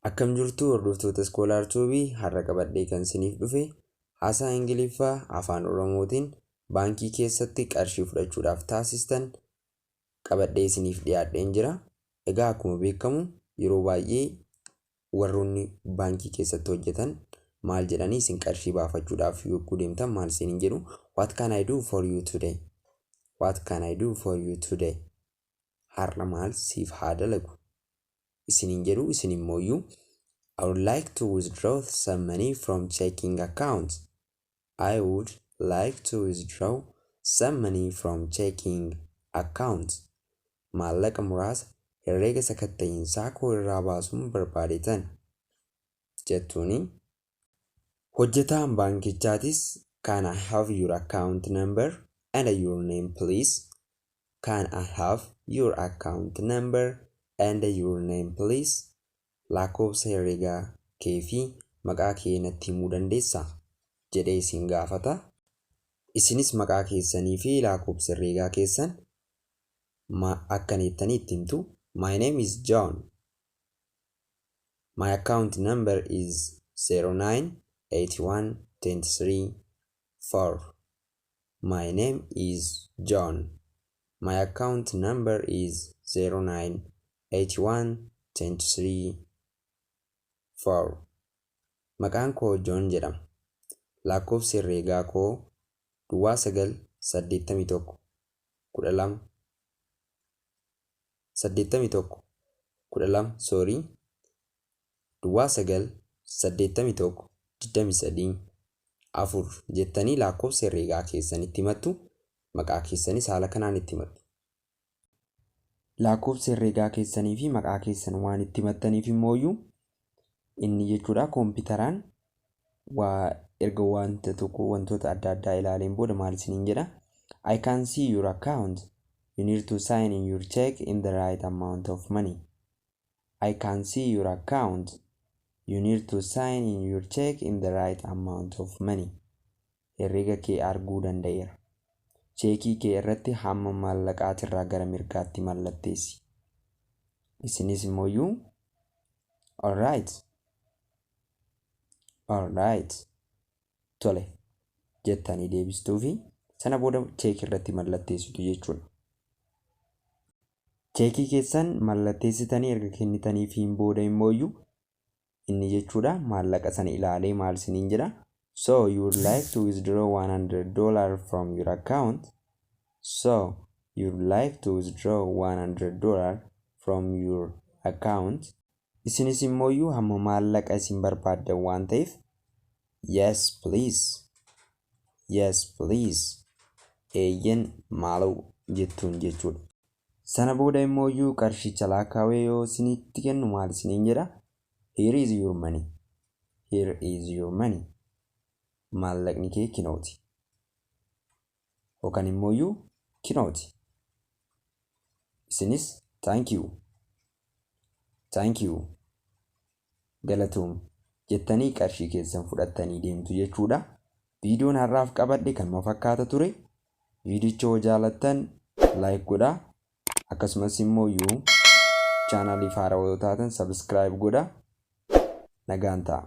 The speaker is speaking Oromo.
Akkam jirtu hordoftoota Iskoolaar Tuubii har'a qabadhee kan isiniif dhufe haasaa Ingiliffaa afaan Oromootiin baankii keessatti qarshii fudhachuudhaaf taasistan qabadhee isiniif dhiyaadheen jira. Egaa akkuma beekamu yeroo baay'ee warroonni baankii keessatti hojjetan maal jedhanii isin qarshii baafachuudhaaf yogguu deemtan maal isiniin jedhu, what can I do for you today? What can I do for you today? Har'a maal siif haa dalagu? Isiniin jedhu isin immooyyuu I would like to withdraw some money from checking account. I would like to withdraw some money from checking account. Maallaqa muraasa herreega sakatta'insaa koo irraa baasuun barbaadetan jettuuni. Hojjetaan baankichaatis can I have your account number and your name please? Can I have your account number and your name please? Lakkoofsa herreegaa kee fi maqaa kee natti himuu dandeessaa? jedhee isin gaafata. Isinis maqaa keessanii fi lakkoofsa herreegaa keessan akkanittanii itti himtu. My name is John. My account number is 09812334. My name is John. My account number is 09812334. Maqaan koo John jedhama. Lakkoofsi herreegaa koo 981 12 81 12 sorry 981 23 4 jettanii lakkoofsa herreegaa keessan itti himattu. Maqaa keessanis haala kanaan itti himattu. Lakkoofsa herreegaa keessanii fi maqaa keessan waan itti himattaniif immooyyuu inni jechuudha kompiitaraan erga wantoota adda addaa ilaaleen booda maal isiniin jedha. I can see your account. You need to sign in your check in the right amount of money. I can see your account. You need to sign in your check in the right amount of money. Herreega kee arguu danda'eera. Cheekii kee irratti hamma maallaqaatirraa gara mirgaatti mallatteessi. Isinis immooyyuu alright tole jettanii deebistuu fi sana booda cheekii irratti mallatteessitu jechuudha. Cheekii keessan mallatteessitanii erga kennitaniifiin booda immooyyuu inni jechuudha maallaqa sana ilaalee maal isiniin jedha. So you would like to withdraw $100 from your account. So you would like to withdraw $100 from your account. Isinis immooyyuu hamma maallaqa isin barbaaddan waan ta'eef yes please eeyyen maaloo jettuun jechuudha. Sana booda immooyyuu qarshicha laakkaawee yoo isinitti kennu maal isiniin jedha. Here is your money. Here is your money. Maallaqni kee kinooti. Yookaan immooyyuu kinooti. Isinis thank you galatoom jettanii qarshii keessan fudhattanii deemtu jechuudha. Viidiyoon har'aaf qabadhe kan fakkaata ture. Viidiyocha yoo jaalattan like godhaa. Akkasumas immooyyuu chaanalii haaraa yoo taatan subscribe godhaa. Nagaan ta'a.